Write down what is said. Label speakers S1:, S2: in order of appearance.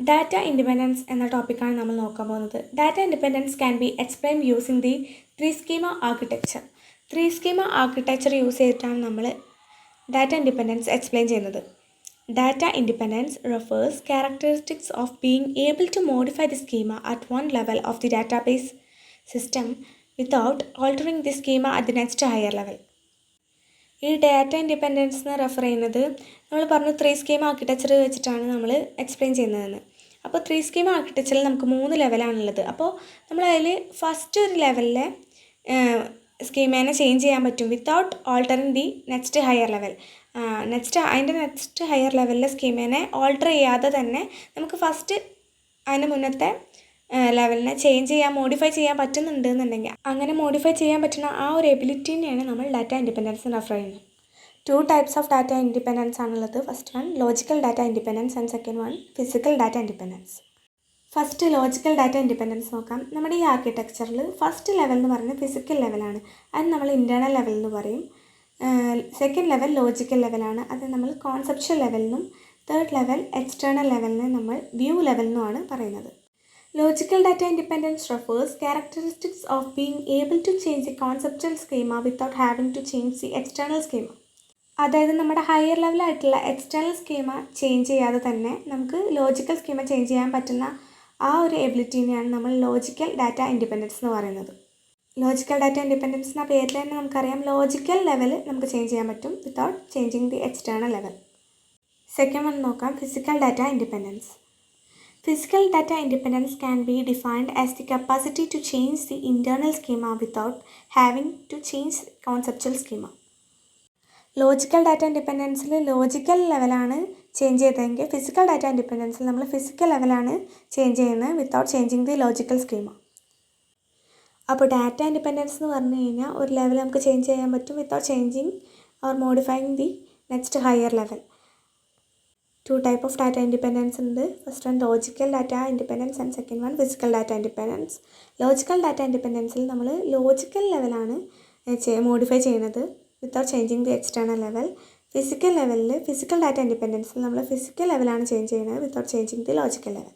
S1: Data independence എന്ന ടോപ്പിക്കാണ് നമ്മൾ നോക്കാൻ പോകുന്നത്. Data independence can be explain using the three schema architecture. Three schema architecture use ചെയ്തിട്ടാണ് നമ്മൾ ഡാറ്റ ഇൻഡിപെൻഡൻസ് എക്സ്പ്ലെയിൻ ചെയ്യുന്നത്. Data independence refers characteristics of being able to modify the schema at one level of the database system without altering the schema at the next higher level. ഈ data independence എന്ന് refer ചെയ്യുന്നത് നമ്മൾ പറഞ്ഞു three schema architecture വെച്ചിട്ടാണ് നമ്മൾ explain ചെയ്യുന്നതെന്ന്. അപ്പോൾ three schema ആർക്കിടെക്ചറിൽ നമുക്ക് 3 ലെവലാണുള്ളത്. അപ്പോൾ നമ്മളതിൽ ഫസ്റ്റ് ഒരു ലെവലിലെ സ്കീമേനെ ചേഞ്ച് ചെയ്യാൻ പറ്റും without altering the next higher level. അതിൻ്റെ നെക്സ്റ്റ് ഹയർ ലെവലിലെ സ്കീമേനെ ഓൾട്ടർ ചെയ്യാതെ തന്നെ നമുക്ക് ഫസ്റ്റ് അതിന് മുന്നത്തെ ലെവലിനെ ചേഞ്ച് ചെയ്യാൻ മോഡിഫൈ ചെയ്യാൻ പറ്റുന്നുണ്ട് എന്നുണ്ടെങ്കിൽ അങ്ങനെ മോഡിഫൈ ചെയ്യാൻ പറ്റുന്ന ആ ഒരു എബിലിറ്റിനെയാണ് നമ്മൾ ഡാറ്റ ഇൻഡിപെൻഡൻസ് റെഫർ ചെയ്യുന്നത്. 2 types ഓഫ് ഡാറ്റ ഇൻഡിപെൻഡൻസ് ആണുള്ളത്. First one logical data independence and second one physical data independence. First logical data independence നോക്കാം. നമ്മുടെ ഈ ആർക്കിടെക്ചറിൽ ഫസ്റ്റ് ലെവൽ എന്ന് പറയുന്നത് ഫിസിക്കൽ ലെവലാണ്. അത് നമ്മൾ ഇൻറ്റേർണൽ ലെവൽ എന്ന് പറയും. സെക്കൻഡ് ലെവൽ ലോജിക്കൽ ലെവലാണ്. അത് നമ്മൾ കോൺസെപ്ച്വൽ ലെവലിനും തേർഡ് ലെവൽ എക്സ്റ്റേണൽ ലെവലിനെ നമ്മൾ വ്യൂ ലെവൽ എന്നുമാണ് പറയുന്നത്. Logical data independence refers characteristics of being able to change the conceptual schema without having to change the external schema. അതായത് നമ്മുടെ ഹയർ ലെവലായിട്ടുള്ള എക്സ്റ്റേണൽ സ്കീമ ചേഞ്ച് ചെയ്യാതെ തന്നെ നമുക്ക് ലോജിക്കൽ സ്കീമ ചേഞ്ച് ചെയ്യാൻ പറ്റുന്ന ആ ഒരു എബിലിറ്റീനെയാണ് നമ്മൾ ലോജിക്കൽ ഡാറ്റ ഇൻഡിപെൻഡൻസ് എന്ന് പറയുന്നത്. ലോജിക്കൽ ഡാറ്റ ഇൻഡിപെൻഡൻസ് എന്ന പേരിൽ തന്നെ നമുക്കറിയാം ലോജിക്കൽ ലെവൽ നമുക്ക് ചേഞ്ച് ചെയ്യാൻ പറ്റും without changing the external level. Second one നോക്കാം, physical data independence. Physical data independence can be defined as the capacity to change the internal schema without having to change conceptual schema. Logical data ഇൻഡിപെൻഡൻസിൽ logical ലെവലാണ് change ചെയ്തതെങ്കിൽ physical data ഇൻഡിപെൻഡൻസിൽ നമ്മൾ physical ലെവലാണ് change ചെയ്യുന്നത് without changing the logical schema. അപ്പോൾ data independence എന്ന് പറഞ്ഞു കഴിഞ്ഞാൽ ഒരു ലെവൽ നമുക്ക് ചേഞ്ച് ചെയ്യാൻ പറ്റും without changing or modifying the next higher level. 2 types of data independence ഉണ്ട്. First one logical data independence and second one physical data independence. Logical data ഇൻഡിപെൻഡൻസിൽ നമ്മൾ ലോജിക്കൽ ലെവലാണ് മോഡിഫൈ ചെയ്യുന്നത് without changing the external level. Physical ലെവലിൽ physical data ഇൻഡിപെൻഡൻസിൽ നമ്മൾ physical ലെവലാണ് change ചെയ്യുന്നത് without changing the logical level.